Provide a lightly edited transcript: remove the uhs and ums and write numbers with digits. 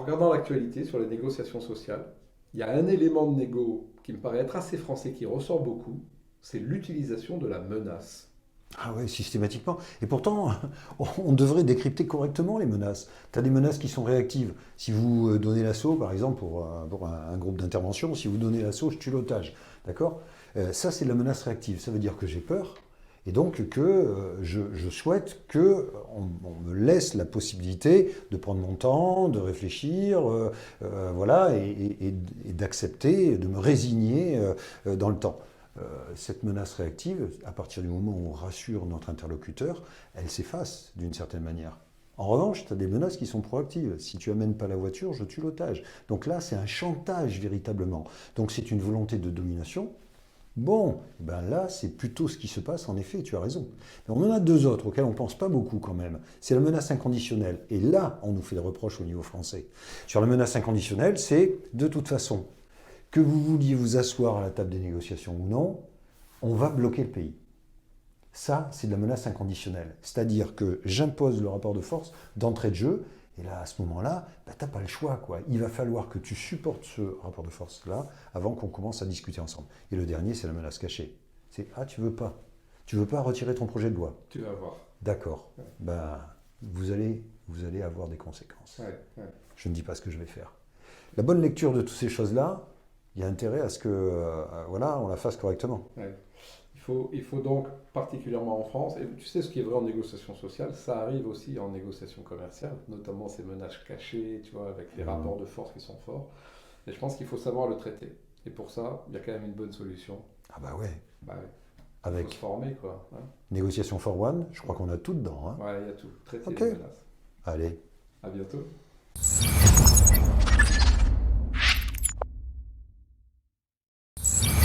En regardant l'actualité sur les négociations sociales, il y a un élément de négo qui me paraît être assez français, qui ressort beaucoup, c'est l'utilisation de la menace. Ah ouais, systématiquement. Et pourtant, on devrait décrypter correctement les menaces. Tu as des menaces qui sont réactives. Si vous donnez l'assaut, par exemple, pour un groupe d'intervention, si vous donnez l'assaut, je tue l'otage. D'accord. Ça, c'est de la menace réactive. Ça veut dire que j'ai peur et donc que je souhaite que on me laisse la possibilité de prendre mon temps, de réfléchir, voilà, et d'accepter, de me résigner dans le temps. Cette menace réactive, à partir du moment où on rassure notre interlocuteur, elle s'efface d'une certaine manière. En revanche, tu as des menaces qui sont proactives. Si tu amènes pas la voiture, je tue l'otage. Donc là, c'est un chantage véritablement. Donc c'est une volonté de domination. Bon, ben là, c'est plutôt ce qui se passe en effet, tu as raison. Mais on en a deux autres auxquels on ne pense pas beaucoup quand même. C'est la menace inconditionnelle. Et là, on nous fait des reproches au niveau français. Sur la menace inconditionnelle, c'est de toute façon, que vous vouliez vous asseoir à la table des négociations ou non, on va bloquer le pays. Ça, c'est de la menace inconditionnelle. C'est-à-dire que j'impose le rapport de force d'entrée de jeu, et là, à ce moment-là, bah, tu n'as pas le choix, quoi. Il va falloir que tu supportes ce rapport de force-là avant qu'on commence à discuter ensemble. Et le dernier, c'est la menace cachée. C'est « Ah, tu veux pas. Tu veux pas retirer ton projet de loi. Tu vas voir. D'accord. Ouais. Ben, vous allez avoir des conséquences. Ouais, ouais. Je ne dis pas ce que je vais faire. » La bonne lecture de toutes ces choses-là, il y a intérêt à ce que voilà, on la fasse correctement. Ouais. Il faut donc, particulièrement en France, et tu sais ce qui est vrai en négociation sociale, ça arrive aussi en négociation commerciale, notamment ces menaces cachées, tu vois, avec les rapports de force qui sont forts. Et je pense qu'il faut savoir le traiter. Et pour ça, il y a quand même une bonne solution. Ah bah ouais. Bah ouais. Il faut se Avec former, quoi. Hein. négociation for one, je crois qu'on a tout dedans. Hein. Ouais, il y a tout. Traiter Ok. les menaces. Allez. À bientôt.